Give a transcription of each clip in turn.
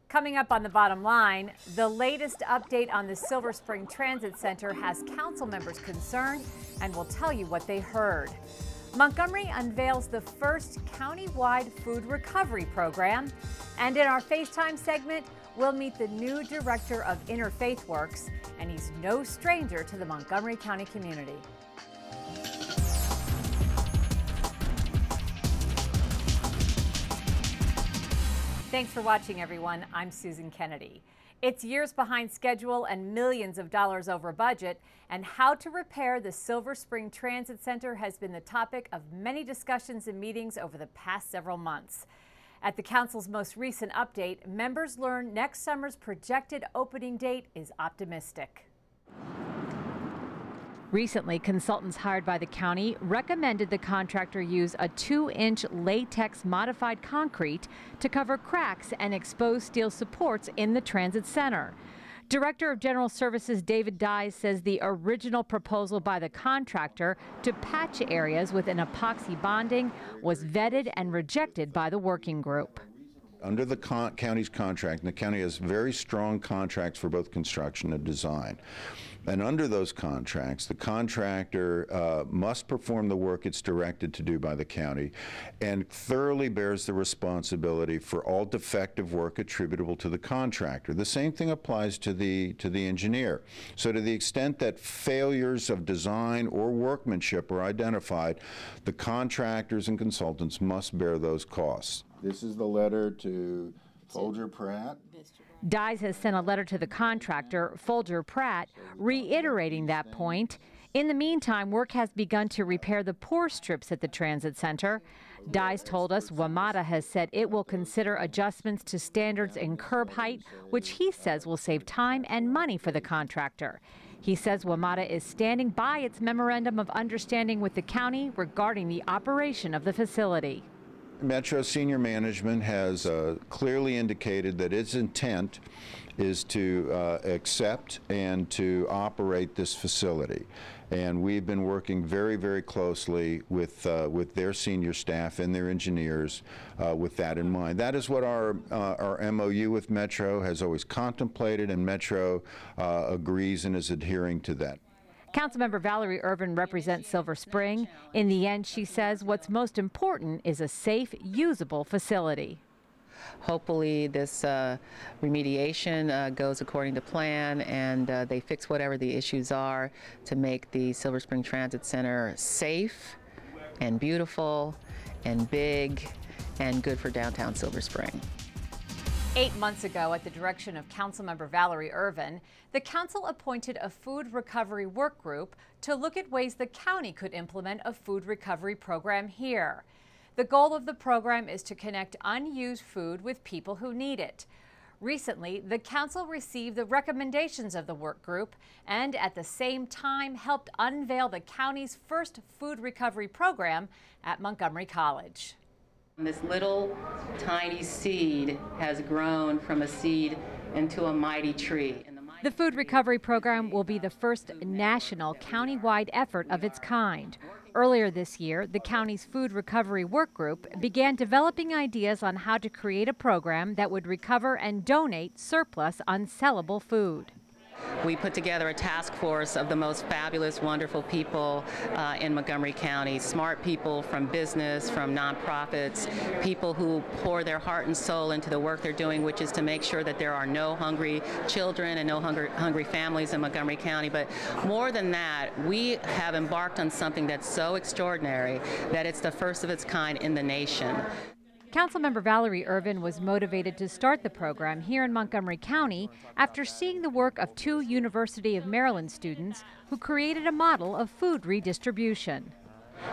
Coming up on The Bottom Line, the latest update on the Silver Spring Transit Center has council members concerned, and we'll tell you what they heard. Montgomery unveils the first county-wide food recovery program. And in our FaceTime segment, we'll meet the new director of Interfaithworks, and he's no stranger to the Montgomery County community. Thanks for watching, everyone. I'm Susan Kennedy. It's years behind schedule and millions of dollars over budget, and how to repair the Silver Spring Transit Center has been the topic of many discussions and meetings over the past several months. At the council's most recent update, members learned next summer's projected opening date is optimistic. Recently, consultants hired by the county recommended the contractor use a 2-inch latex modified concrete to cover cracks and exposed steel supports in the transit center. Director of General Services David Dyes says the original proposal by the contractor to patch areas with an epoxy bonding was vetted and rejected by the working group. Under the county's contract, and the county has very strong contracts for both construction and design. And under those contracts, the contractor must perform the work it's directed to do by the county and thoroughly bears the responsibility for all defective work attributable to the contractor. The same thing applies to the engineer. So to the extent that failures of design or workmanship are identified, the contractors and consultants must bear those costs. This is the letter to Folger Pratt. Dyes has sent a letter to the contractor, Folger Pratt, reiterating that point. In the meantime, work has begun to repair the pore strips at the transit center. Dyes told us WMATA has said it will consider adjustments to standards in curb height, which he says will save time and money for the contractor. He says WMATA is standing by its memorandum of understanding with the county regarding the operation of the facility. Metro senior management has clearly indicated that its intent is to accept and to operate this facility. And we've been working very, very closely with their senior staff and their engineers with that in mind. That is what our MOU with Metro has always contemplated, and Metro agrees and is adhering to that. Councilmember Valerie Irvin represents Silver Spring. In the end, she says what's most important is a safe, usable facility. Hopefully this remediation goes according to plan, and they fix whatever the issues are to make the Silver Spring Transit Center safe and beautiful and big and good for downtown Silver Spring. 8 months ago, at the direction of Councilmember Valerie Irvin, the council appointed a food recovery work group to look at ways the county could implement a food recovery program here. The goal of the program is to connect unused food with people who need it. Recently, the council received the recommendations of the work group and at the same time helped unveil the county's first food recovery program at Montgomery College. This little tiny seed has grown from a seed into a mighty tree. The food recovery program will be the first national county-wide effort of its kind. Earlier this year, the county's food recovery work group began developing ideas on how to create a program that would recover and donate surplus unsellable food. We put together a task force of the most fabulous, wonderful people in Montgomery County, smart people from business, from nonprofits, people who pour their heart and soul into the work they're doing, which is to make sure that there are no hungry children and no hungry families in Montgomery County. But more than that, we have embarked on something that's so extraordinary that it's the first of its kind in the nation. Councilmember Valerie Irvin was motivated to start the program here in Montgomery County after seeing the work of 2 University of Maryland students who created a model of food redistribution.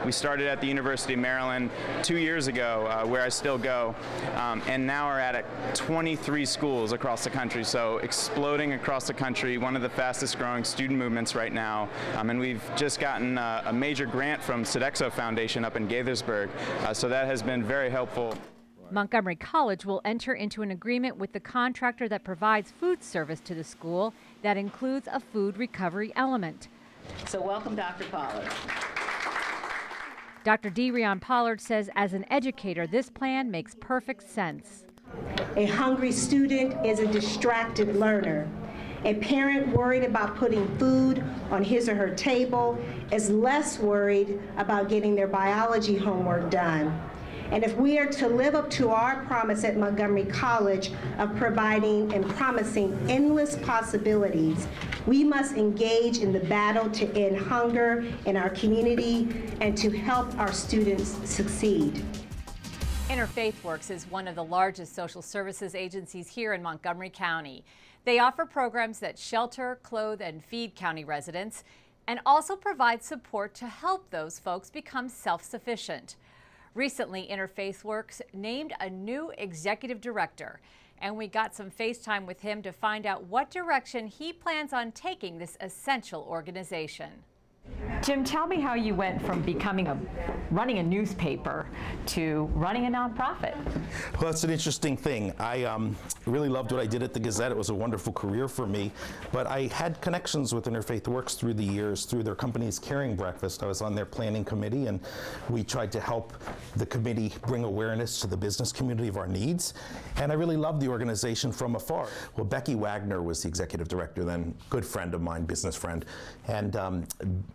We started at the University of Maryland 2 years ago, where I still go, and now are at 23 schools across the country, so exploding across the country, one of the fastest growing student movements right now. And we've just gotten a major grant from Sodexo Foundation up in Gaithersburg, so that has been very helpful. Montgomery College will enter into an agreement with the contractor that provides food service to the school that includes a food recovery element. So welcome, Dr. Pollard. Dr. Dereon Pollard says as an educator, this plan makes perfect sense. A hungry student is a distracted learner. A parent worried about putting food on his or her table is less worried about getting their biology homework done. And if we are to live up to our promise at Montgomery College of providing and promising endless possibilities, we must engage in the battle to end hunger in our community and to help our students succeed. Interfaithworks is one of the largest social services agencies here in Montgomery County. They offer programs that shelter, clothe, and feed county residents, and also provide support to help those folks become self-sufficient. Recently, Interfaithworks named a new executive director, and we got some FaceTime with him to find out what direction he plans on taking this essential organization. Jim, tell me how you went from running a newspaper to running a nonprofit. Well, that's an interesting thing. I really loved what I did at the Gazette. It was a wonderful career for me, but I had connections with Interfaithworks through the years, through their company's Caring Breakfast. I was on their planning committee, and we tried to help the committee bring awareness to the business community of our needs, and I really loved the organization from afar. Well, Becky Wagner was the executive director then, good friend of mine, business friend, and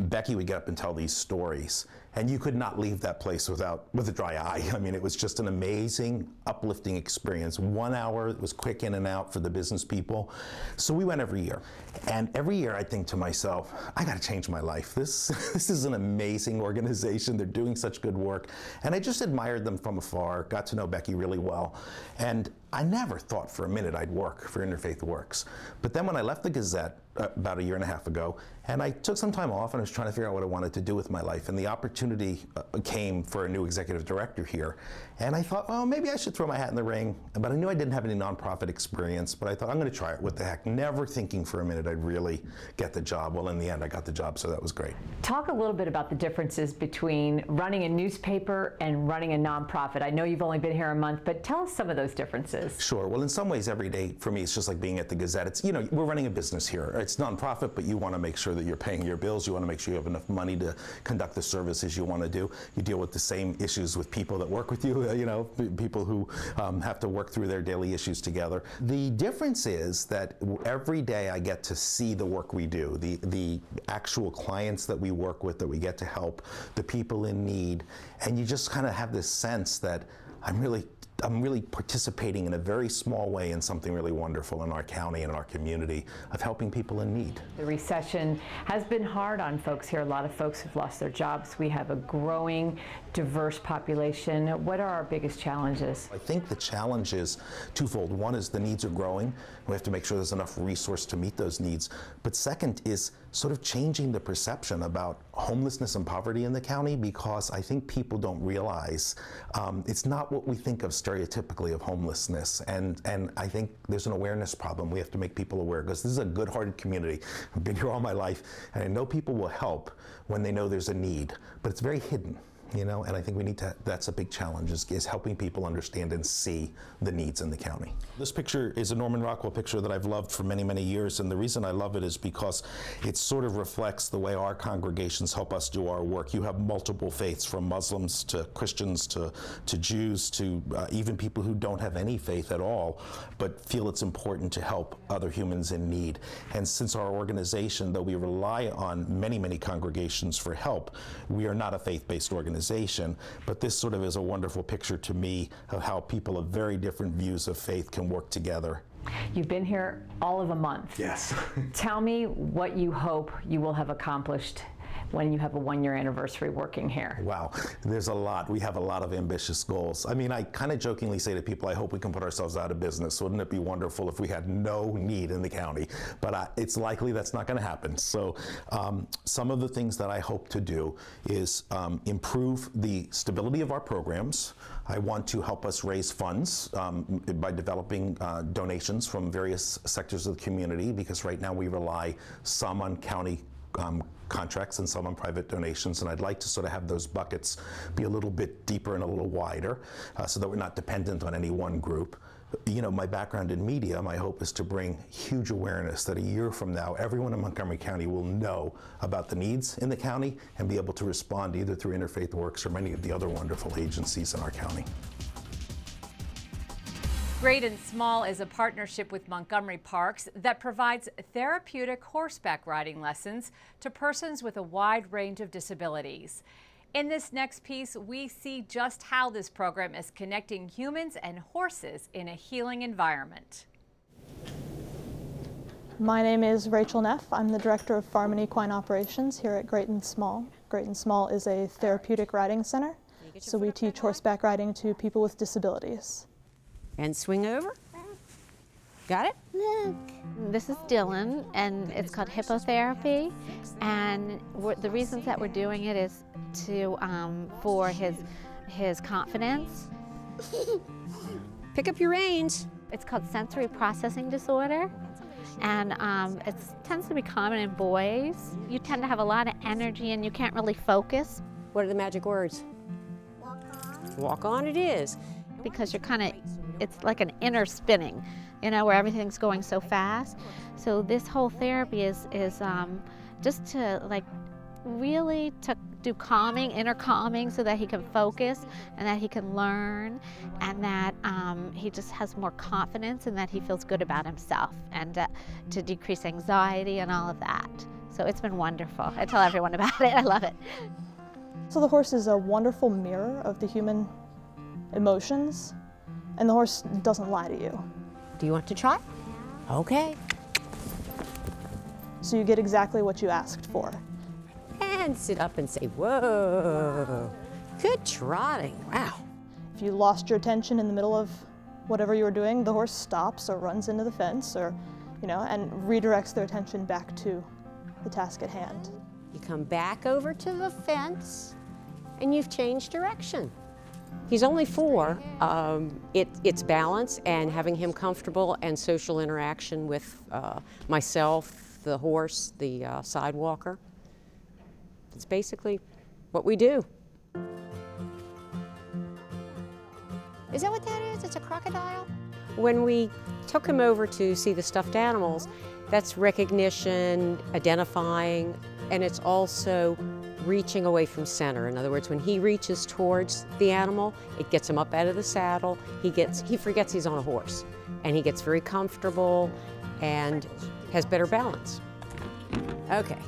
Becky would get up and tell these stories, and you could not leave that place with a dry eye. I mean, it was just an amazing, uplifting experience. 1 hour, it was quick in and out for the business people. So we went every year. And every year I think to myself, I gotta change my life. This is an amazing organization. They're doing such good work. And I just admired them from afar, got to know Becky really well. And I never thought for a minute I'd work for Interfaithworks. But then when I left the Gazette about 1.5 years ago, and I took some time off and I was trying to figure out what I wanted to do with my life, and the opportunity came for a new executive director here. And I thought, well, maybe I should throw my hat in the ring. But I knew I didn't have any nonprofit experience, but I thought, I'm gonna try it, what the heck. Never thinking for a minute I'd really get the job. Well, in the end, I got the job, so that was great. Talk a little bit about the differences between running a newspaper and running a nonprofit. I know you've only been here a month, but tell us some of those differences. Sure. Well, in some ways, every day for me, it's just like being at the Gazette. It's, you know, we're running a business here. It's nonprofit, but you want to make sure that you're paying your bills. You want to make sure you have enough money to conduct the services you want to do. You deal with the same issues with people that work with you, you know, people who have to work through their daily issues together. The difference is that every day I get to see the work we do, the actual clients that we work with, that we get to help, the people in need, and you just kind of have this sense that I'm really participating in a very small way in something really wonderful in our county and in our community of helping people in need. The recession has been hard on folks here. A lot of folks have lost their jobs. We have a growing, diverse population. What are our biggest challenges? I think the challenge is twofold. One is the needs are growing. We have to make sure there's enough resource to meet those needs. But second is sort of changing the perception about homelessness and poverty in the county, because I think people don't realize it's not what we think of stereotypically of homelessness, and I think there's an awareness problem. We have to make people aware, because this is a good-hearted community. I've been here all my life, and I know people will help when they know there's a need, but it's very hidden. You know, and I think we need to, that's a big challenge, is helping people understand and see the needs in the county. This picture is a Norman Rockwell picture that I've loved for many, many years, and the reason I love it is because it sort of reflects the way our congregations help us do our work. You have multiple faiths, from Muslims to Christians to Jews to even people who don't have any faith at all, but feel it's important to help other humans in need. And since our organization, though we rely on many, many congregations for help, we are not a faith-based organization. But this sort of is a wonderful picture to me of how people of very different views of faith can work together. You've been here all of a month. Yes. Tell me what you hope you will have accomplished when you have a 1-year anniversary working here. Wow, there's a lot. We have a lot of ambitious goals. I mean, I kind of jokingly say to people, I hope we can put ourselves out of business. Wouldn't it be wonderful if we had no need in the county? But it's likely that's not going to happen. So some of the things that I hope to do is improve the stability of our programs. I want to help us raise funds by developing donations from various sectors of the community, because right now we rely some on county contracts and some on private donations, and I'd like to sort of have those buckets be a little bit deeper and a little wider so that we're not dependent on any one group. You know, my background in media, my hope is to bring huge awareness that a year from now, everyone in Montgomery County will know about the needs in the county and be able to respond either through Interfaithworks or many of the other wonderful agencies in our county. Great and Small is a partnership with Montgomery Parks that provides therapeutic horseback riding lessons to persons with a wide range of disabilities. In this next piece, we see just how this program is connecting humans and horses in a healing environment. My name is Rachel Neff. I'm the Director of Farm and Equine Operations here at Great and Small. Great and Small is a therapeutic riding center, so we teach horseback riding to people with disabilities. And swing over. Got it? Look. This is Dylan, and it's called hippotherapy. And the reasons that we're doing it is to for his confidence. Pick up your reins. It's called sensory processing disorder, and it tends to be common in boys. You tend to have a lot of energy, and you can't really focus. What are the magic words? Walk on. Walk on it is. Because you're kind of, it's like an inner spinning, you know, where everything's going so fast. So this whole therapy is just to like really to do calming, inner calming, so that he can focus and that he can learn, and that he just has more confidence and that he feels good about himself, and to decrease anxiety and all of that. So it's been wonderful. I tell everyone about it. I love it. So the horse is a wonderful mirror of the human emotions, and the horse doesn't lie to you. Do you want to try? Okay. So you get exactly what you asked for. And sit up and say, whoa, good trotting, wow. If you lost your attention in the middle of whatever you were doing, the horse stops or runs into the fence, or, you know, and redirects their attention back to the task at hand. You come back over to the fence and you've changed direction. He's only 4. It's balance and having him comfortable and social interaction with myself, the horse, the sidewalker. It's basically what we do. Is that what that is? It's a crocodile? When we took him over to see the stuffed animals, that's recognition, identifying, and it's also reaching away from center. In other words, when he reaches towards the animal, it gets him up out of the saddle. He forgets he's on a horse, and he gets very comfortable and has better balance. Okay.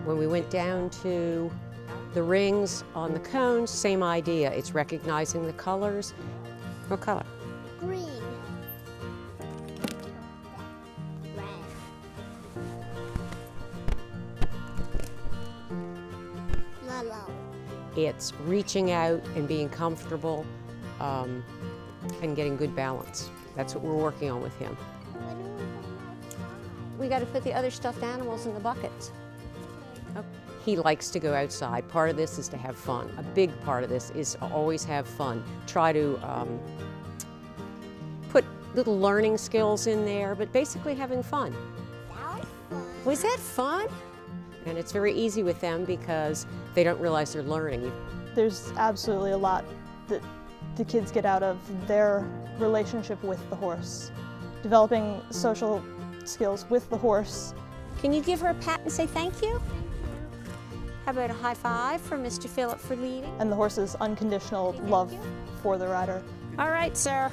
When we went down to the rings on the cones, same idea. It's recognizing the colors. What color? Green. Red. Yellow. It's reaching out and being comfortable and getting good balance. That's what we're working on with him. We got to put the other stuffed animals in the buckets. He likes to go outside. Part of this is to have fun. A big part of this is to always have fun. Try to put little learning skills in there, but basically having fun. That was fun. Was that fun? And it's very easy with them because they don't realize they're learning. There's absolutely a lot that the kids get out of their relationship with the horse. Developing social skills with the horse. Can you give her a pat and say thank you? How about a high five for Mr. Phillip for leading? And the horse's unconditional love for the rider. All right, sir.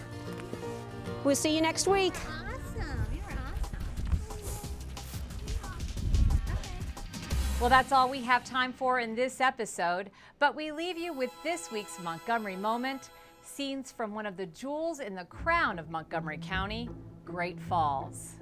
We'll see you next week. Awesome. You're awesome. Well, that's all we have time for in this episode, but we leave you with this week's Montgomery Moment, scenes from one of the jewels in the crown of Montgomery County, Great Falls.